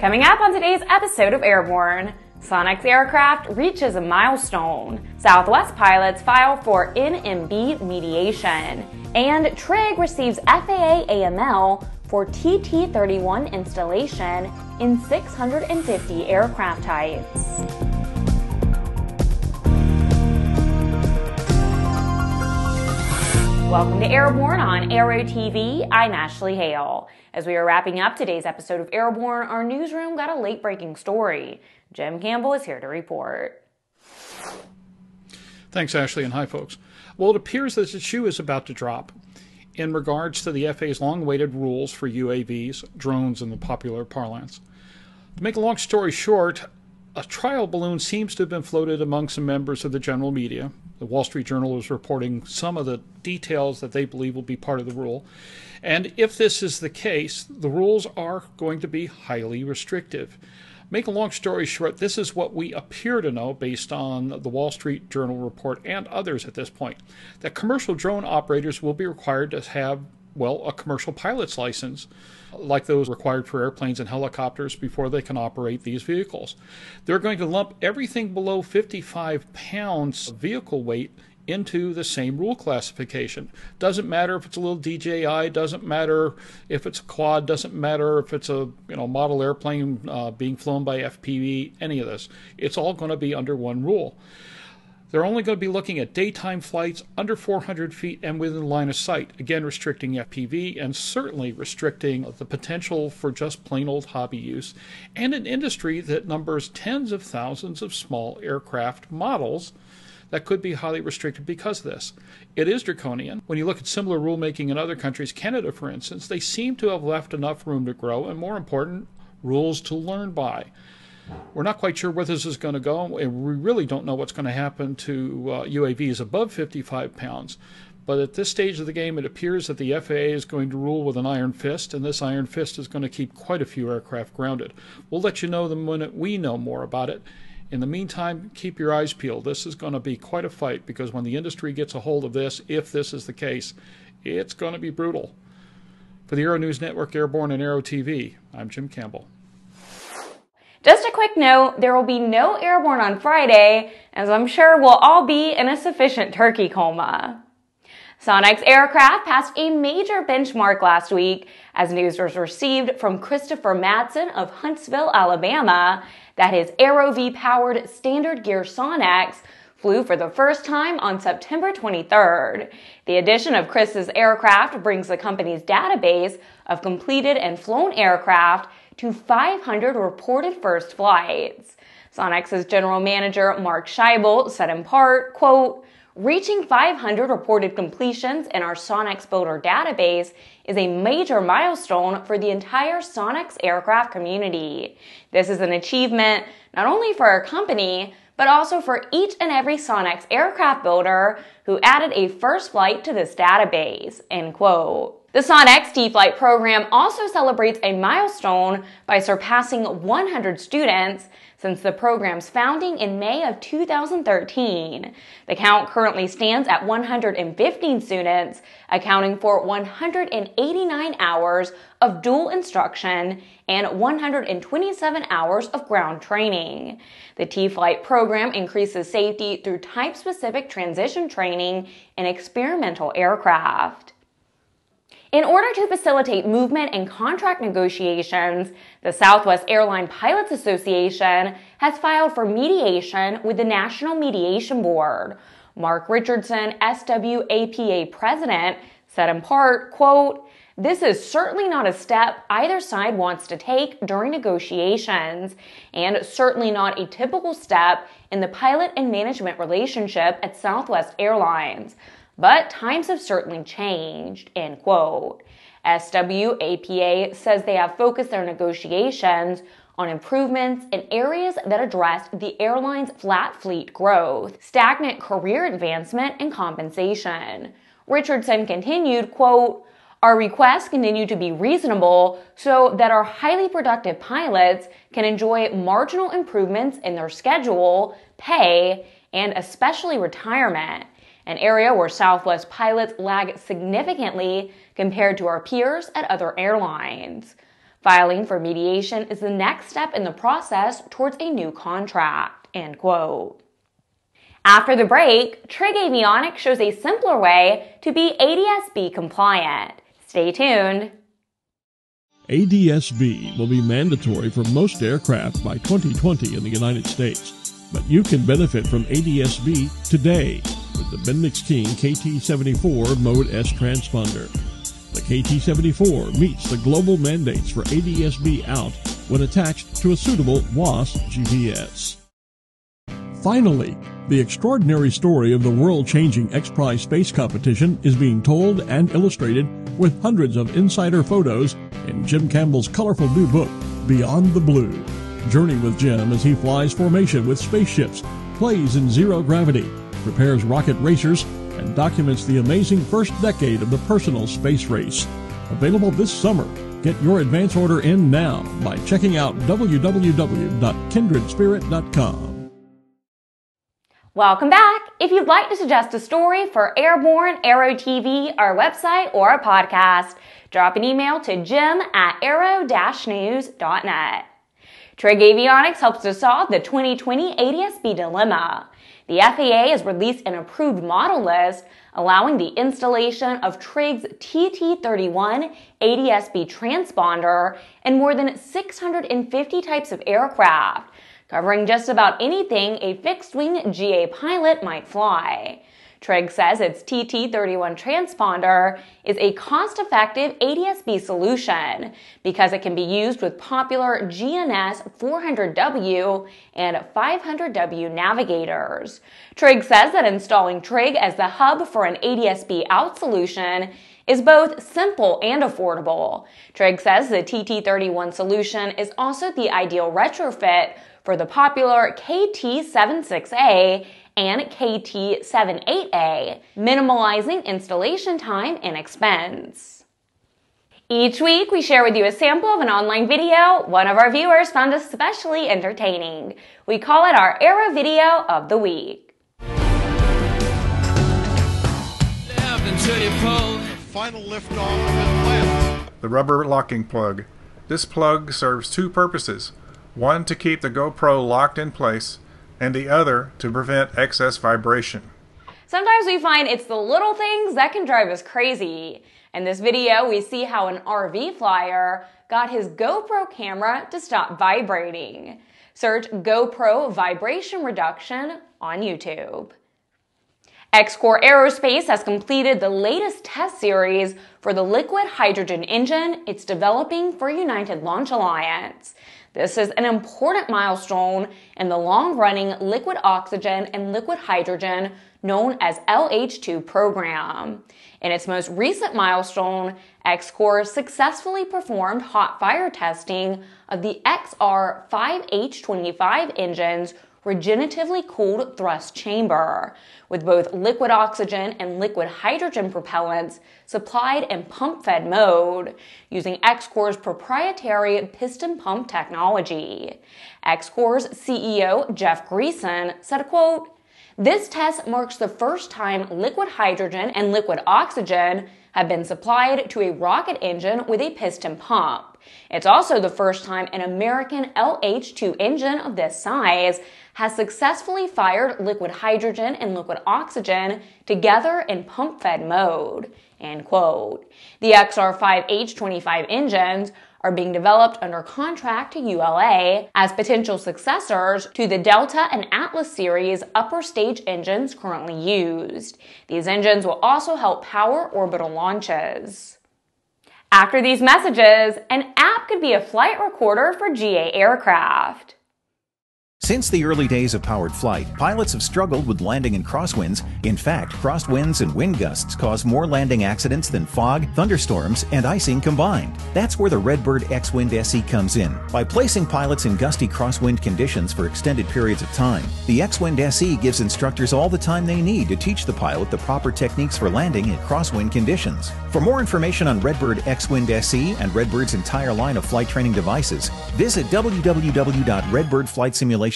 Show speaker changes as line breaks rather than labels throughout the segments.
Coming up on today's episode of Airborne, Sonex aircraft reaches a milestone, Southwest pilots file for NMB mediation, and Trig receives FAA AML for TT31 installation in 650 aircraft types. Welcome to Airborne on Aero-TV. I'm Ashley Hale. As we are wrapping up today's episode of Airborne, our newsroom got a late-breaking story. Jim Campbell is here to report.
Thanks, Ashley, and hi, folks. Well, it appears that the shoe is about to drop in regards to the FAA's long-awaited rules for UAVs, drones in the popular parlance. To make a long story short, a trial balloon seems to have been floated among some members of the general media. The Wall Street Journal is reporting some of the details that they believe will be part of the rule. And if this is the case, the rules are going to be highly restrictive. Make a long story short, this is what we appear to know based on the Wall Street Journal report and others at this point, that commercial drone operators will be required to have, well, a commercial pilot's license, like those required for airplanes and helicopters before they can operate these vehicles. They're going to lump everything below 55 pounds of vehicle weight into the same rule classification. Doesn't matter if it's a little DJI, doesn't matter if it's a quad, doesn't matter if it's a model airplane being flown by FPV, any of this. It's all going to be under one rule. They're only going to be looking at daytime flights under 400 feet and within line of sight, again restricting FPV and certainly restricting the potential for just plain old hobby use, and an industry that numbers tens of thousands of small aircraft models that could be highly restricted because of this. It is draconian. When you look at similar rulemaking in other countries, Canada for instance, they seem to have left enough room to grow and, more important, rules to learn by. We're not quite sure where this is going to go, and we really don't know what's going to happen to UAVs above 55 pounds. But at this stage of the game, it appears that the FAA is going to rule with an iron fist, and this iron fist is going to keep quite a few aircraft grounded. We'll let you know the minute we know more about it. In the meantime, keep your eyes peeled. This is going to be quite a fight, because when the industry gets a hold of this, if this is the case, it's going to be brutal. For the Aero-News Network, Airborne and Aero-TV, I'm Jim Campbell.
Just a quick note, there will be no Airborne on Friday, as I'm sure we'll all be in a sufficient turkey coma. Sonex aircraft passed a major benchmark last week as news was received from Christopher Matson of Huntsville, Alabama, that his Aero-V-powered standard gear Sonex flew for the first time on September 23rd. The addition of Chris's aircraft brings the company's database of completed and flown aircraft to 500 reported first flights. Sonex's general manager, Mark Scheibel, said in part, quote, "Reaching 500 reported completions in our Sonex builder database is a major milestone for the entire Sonex aircraft community. This is an achievement not only for our company, but also for each and every Sonex aircraft builder who added a first flight to this database," end quote. The Sonex T-Flight program also celebrates a milestone by surpassing 100 students since the program's founding in May of 2013. The count currently stands at 115 students, accounting for 189 hours of dual instruction and 127 hours of ground training. The T-Flight program increases safety through type-specific transition training and experimental aircraft. In order to facilitate movement and contract negotiations, the Southwest Airline Pilots Association has filed for mediation with the National Mediation Board. Mark Richardson, SWAPA president, said in part, quote, "This is certainly not a step either side wants to take during negotiations, and certainly not a typical step in the pilot and management relationship at Southwest Airlines. But times have certainly changed," end quote. SWAPA says they have focused their negotiations on improvements in areas that address the airline's flat fleet growth, stagnant career advancement, and compensation. Richardson continued, quote, "Our requests continue to be reasonable so that our highly productive pilots can enjoy marginal improvements in their schedule, pay, and especially retirement, an area where Southwest pilots lag significantly compared to our peers at other airlines. Filing for mediation is the next step in the process towards a new contract, end quote. After the break, Trig Avionics shows a simpler way to be ADS-B compliant. Stay tuned.
ADS-B will be mandatory for most aircraft by 2020 in the United States, but you can benefit from ADS-B today with the Bendix King KT74 Mode S transponder. The KT74 meets the global mandates for ADS-B out when attached to a suitable WAAS GPS. Finally, the extraordinary story of the world-changing X-Prize space competition is being told and illustrated with hundreds of insider photos in Jim Campbell's colorful new book, Beyond the Blue. Journey with Jim as he flies formation with spaceships, plays in zero gravity, prepares rocket racers, and documents the amazing first decade of the personal space race. Available this summer. Get your advance order in now by checking out www.kindredspirit.com.
Welcome back. If you'd like to suggest a story for Airborne, Aero-TV, our website, or a podcast, drop an email to jim@aero-news.net. Trig Avionics helps to solve the 2020 ADS-B dilemma. The FAA has released an approved model list allowing the installation of Trig's TT31 ADS-B transponder in more than 650 types of aircraft, covering just about anything a fixed-wing GA pilot might fly. Trig says its TT31 transponder is a cost-effective ADS-B solution because it can be used with popular GNS 400W and 500W navigators. Trig says that installing Trig as the hub for an ADS-B out solution is both simple and affordable. Trig says the TT31 solution is also the ideal retrofit for the popular KT76A and KT78A, minimalizing installation time and expense. Each week, we share with you a sample of an online video one of our viewers found especially entertaining. We call it our Aero Video of the Week.
Final liftoff has planned. The rubber locking plug. This plug serves two purposes. One to keep the GoPro locked in place, and the other to prevent excess vibration.
Sometimes we find it's the little things that can drive us crazy. In this video, we see how an RV flyer got his GoPro camera to stop vibrating. Search GoPro vibration reduction on YouTube. XCOR Aerospace has completed the latest test series for the liquid hydrogen engine it's developing for United Launch Alliance. This is an important milestone in the long-running liquid oxygen and liquid hydrogen known as LH2 program. In its most recent milestone, XCOR successfully performed hot fire testing of the XR5H25 engine's regeneratively cooled thrust chamber, with both liquid oxygen and liquid hydrogen propellants supplied in pump-fed mode, using XCOR's proprietary piston pump technology. XCOR's CEO, Jeff Greason, said, quote, "This test marks the first time liquid hydrogen and liquid oxygen have been supplied to a rocket engine with a piston pump. It's also the first time an American LH2 engine of this size has successfully fired liquid hydrogen and liquid oxygen together in pump-fed mode," end quote. The XR5H25 engines are being developed under contract to ULA as potential successors to the Delta and Atlas series upper stage engines currently used. These engines will also help power orbital launches. After these messages, an app could be a flight recorder for GA aircraft.
Since the early days of powered flight, pilots have struggled with landing in crosswinds. In fact, crosswinds and wind gusts cause more landing accidents than fog, thunderstorms, and icing combined. That's where the Redbird X-Wind SE comes in. By placing pilots in gusty crosswind conditions for extended periods of time, the X-Wind SE gives instructors all the time they need to teach the pilot the proper techniques for landing in crosswind conditions. For more information on Redbird X-Wind SE and Redbird's entire line of flight training devices, visit www.redbirdflightsimulations.com.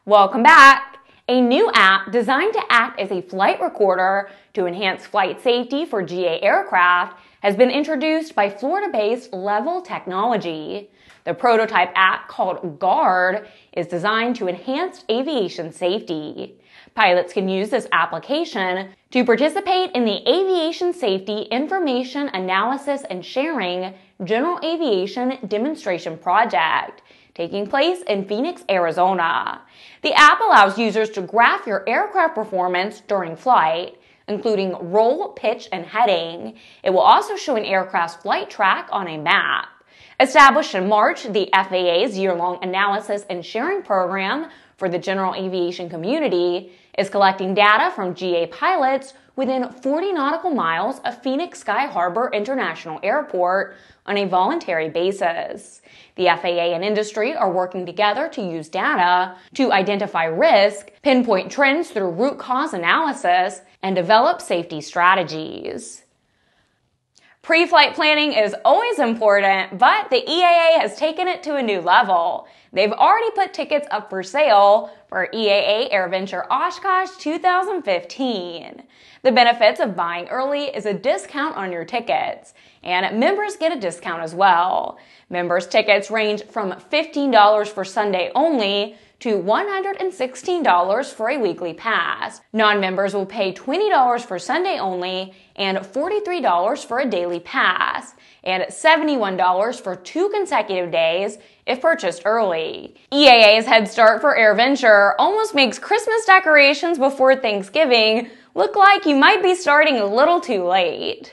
Welcome back! A new app designed to act as a flight recorder to enhance flight safety for GA aircraft has been introduced by Florida-based Levil Technology. The prototype app, called Guard, is designed to enhance aviation safety. Pilots can use this application to participate in the Aviation Safety Information Analysis and Sharing General Aviation Demonstration Project, taking place in Phoenix, Arizona. The app allows users to graph your aircraft performance during flight, including roll, pitch, and heading. It will also show an aircraft's flight track on a map. Established in March, the FAA's year-long analysis and sharing program for the general aviation community is collecting data from GA pilots within 40 nautical miles of Phoenix Sky Harbor International Airport on a voluntary basis. The FAA and industry are working together to use data to identify risk, pinpoint trends through root cause analysis, and develop safety strategies. Pre-flight planning is always important, but the EAA has taken it to a new level. They've already put tickets up for sale for EAA AirVenture Oshkosh 2015. The benefits of buying early is a discount on your tickets, and members get a discount as well. Members' tickets range from $15 for Sunday only to $116 for a weekly pass. Non-members will pay $20 for Sunday only and $43 for a daily pass, and $71 for 2 consecutive days if purchased early. EAA's head start for AirVenture almost makes Christmas decorations before Thanksgiving look like you might be starting a little too late.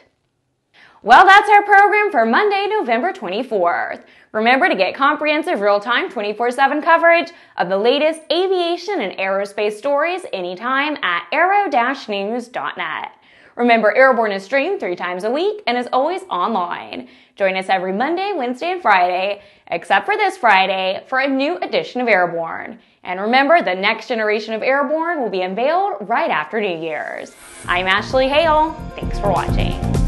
Well, that's our program for Monday, November 24th. Remember to get comprehensive real-time 24/7 coverage of the latest aviation and aerospace stories anytime at Aero-News.net. Remember, Airborne is streamed 3 times a week and is always online. Join us every Monday, Wednesday, and Friday, except for this Friday, for a new edition of Airborne. And remember, the next generation of Airborne will be unveiled right after New Year's. I'm Ashley Hale. Thanks for watching.